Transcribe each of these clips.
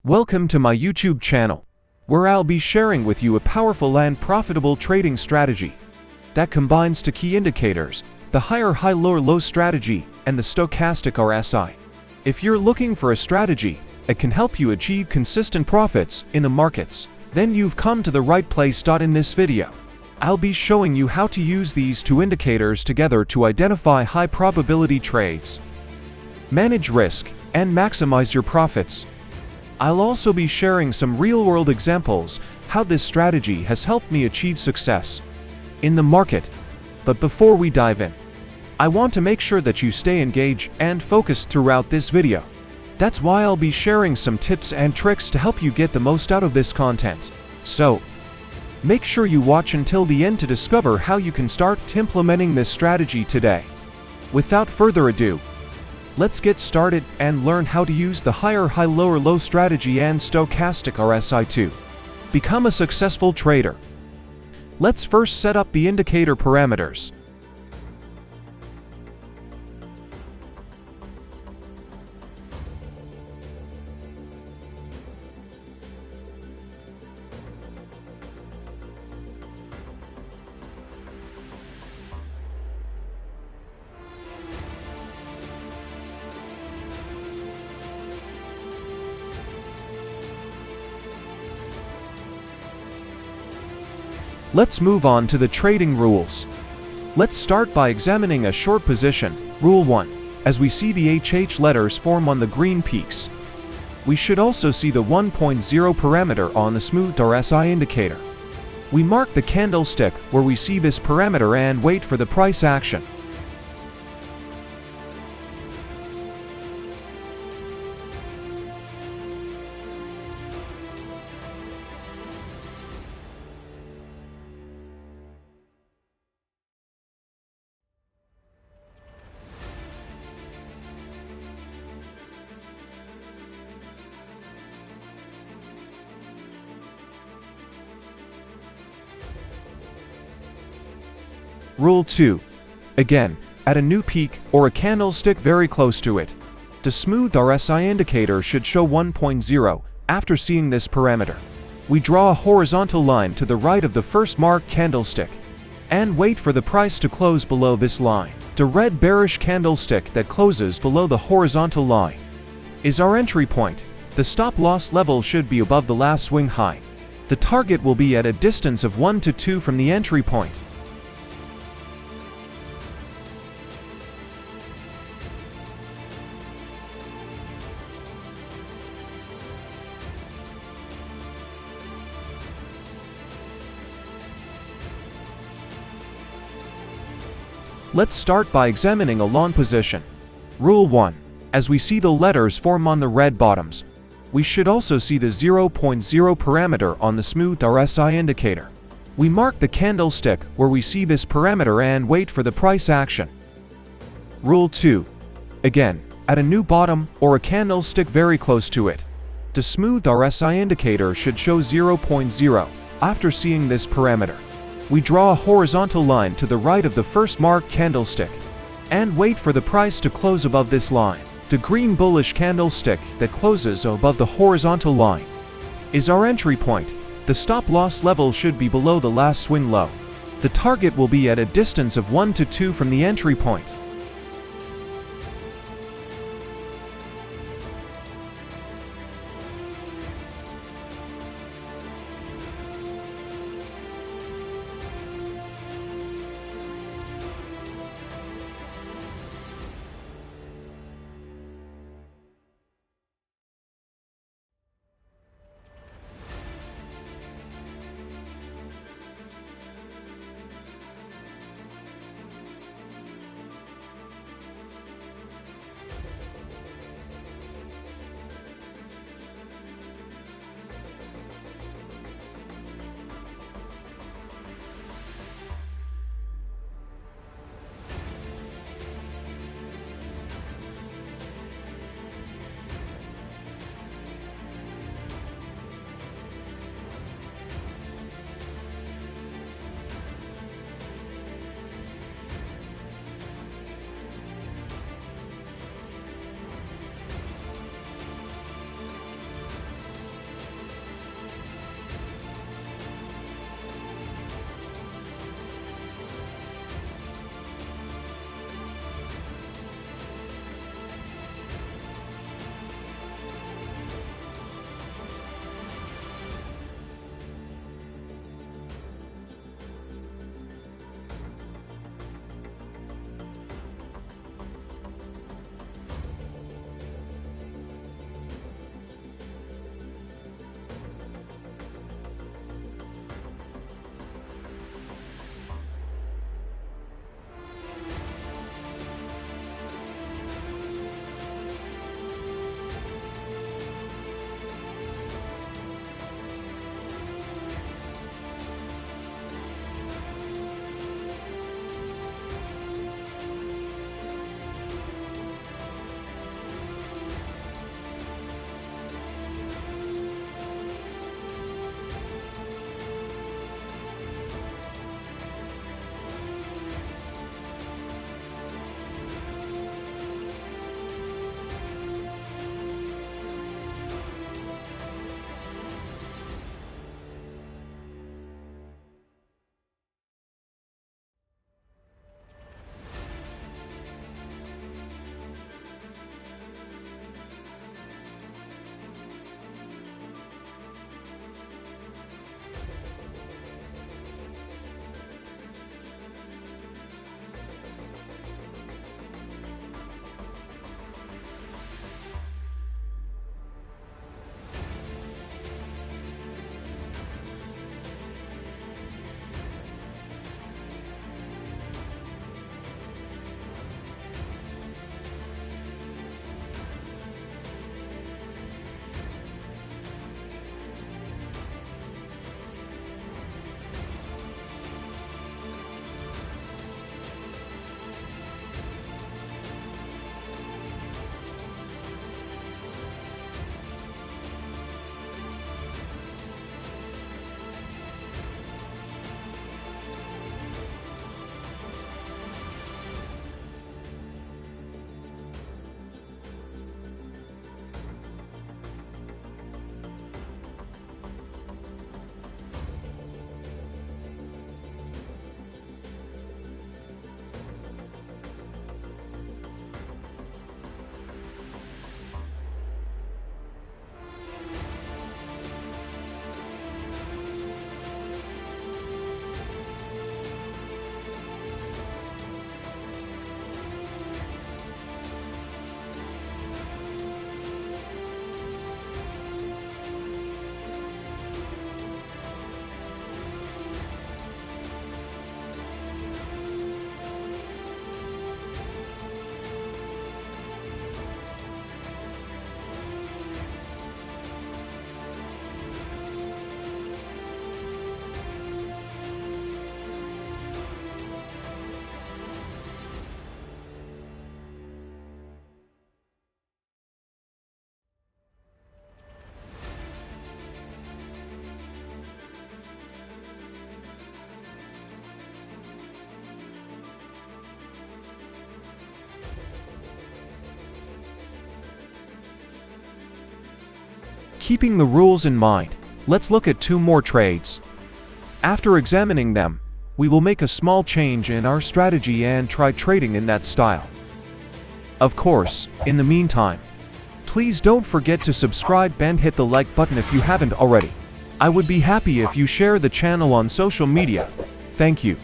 Welcome to my YouTube channel, where I'll be sharing with you a powerful and profitable trading strategy that combines two key indicators, the higher high-lower low strategy and the Stochastic RSI. If you're looking for a strategy that can help you achieve consistent profits in the markets, then you've come to the right place. In this video, I'll be showing you how to use these two indicators together to identify high probability trades, manage risk, and maximize your profits. I'll also be sharing some real-world examples how this strategy has helped me achieve success in the market. But before we dive in, I want to make sure that you stay engaged and focused throughout this video. That's why I'll be sharing some tips and tricks to help you get the most out of this content. So, make sure you watch until the end to discover how you can start implementing this strategy today. Without further ado, let's get started and learn how to use the higher high-lower low strategy and Stochastic RSI to become a successful trader. Let's first set up the indicator parameters. Let's move on to the trading rules. Let's start by examining a short position. Rule 1. As we see the HH letters form on the green peaks, we should also see the 1.0 parameter on the smooth RSI indicator. We mark the candlestick where we see this parameter and wait for the price action. Rule 2. Again, at a new peak or a candlestick very close to it, the smooth RSI indicator should show 1.0. After seeing this parameter, we draw a horizontal line to the right of the first marked candlestick and wait for the price to close below this line. The red bearish candlestick that closes below the horizontal line is our entry point. The stop loss level should be above the last swing high. The target will be at a distance of 1 to 2 from the entry point. Let's start by examining a long position. Rule 1. As we see the letters form on the red bottoms, we should also see the 0.0 parameter on the smooth RSI indicator. We mark the candlestick where we see this parameter and wait for the price action. Rule 2. Again, at a new bottom or a candlestick very close to it, the smooth RSI indicator should show 0.0. After seeing this parameter, we draw a horizontal line to the right of the first marked candlestick and wait for the price to close above this line. The green bullish candlestick that closes above the horizontal line is our entry point. The stop loss level should be below the last swing low. The target will be at a distance of 1 to 2 from the entry point. Keeping the rules in mind, let's look at 2 more trades. After examining them, we will make a small change in our strategy and try trading in that style. Of course, in the meantime, please don't forget to subscribe and hit the like button if you haven't already. I would be happy if you share the channel on social media. Thank you.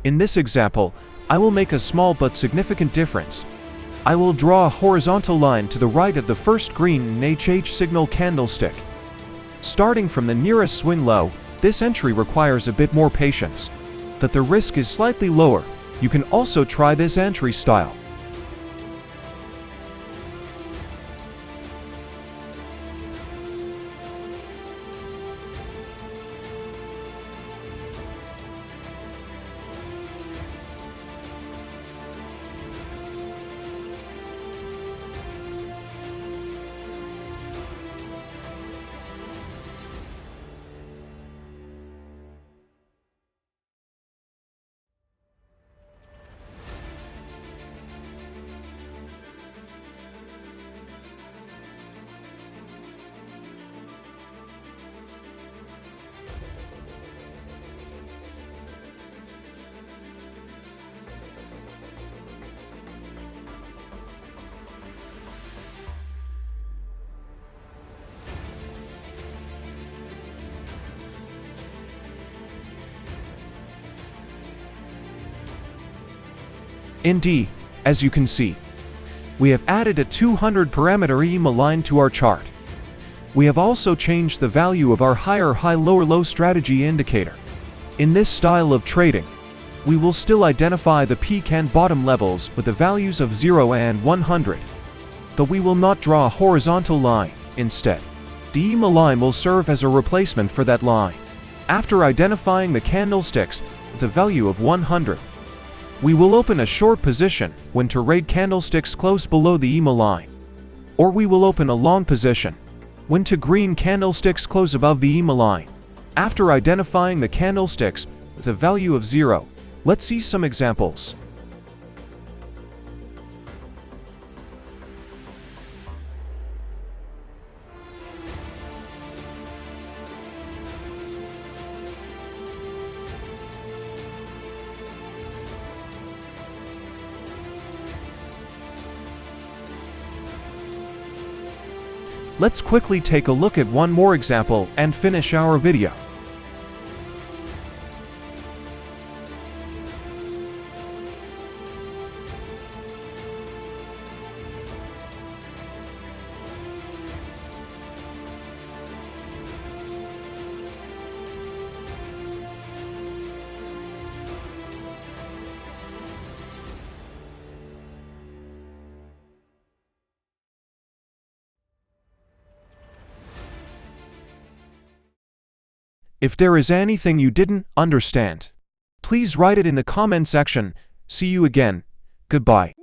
In this example, I will make a small but significant difference. I will draw a horizontal line to the right of the first green HH signal candlestick. Starting from the nearest swing low, this entry requires a bit more patience. But the risk is slightly lower. You can also try this entry style. Indeed, as you can see, we have added a 200 parameter EMA line to our chart. We have also changed the value of our higher high lower low strategy indicator. In this style of trading, we will still identify the peak and bottom levels with the values of 0 and 100. But we will not draw a horizontal line. Instead, the EMA line will serve as a replacement for that line. After identifying the candlesticks with a value of 100, we will open a short position when to trade candlesticks close below the EMA line. Or we will open a long position when to green candlesticks close above the EMA line. After identifying the candlesticks with a value of 0, let's see some examples. Let's quickly take a look at one more example and finish our video. If there is anything you didn't understand, please write it in the comment section. See you again. Goodbye.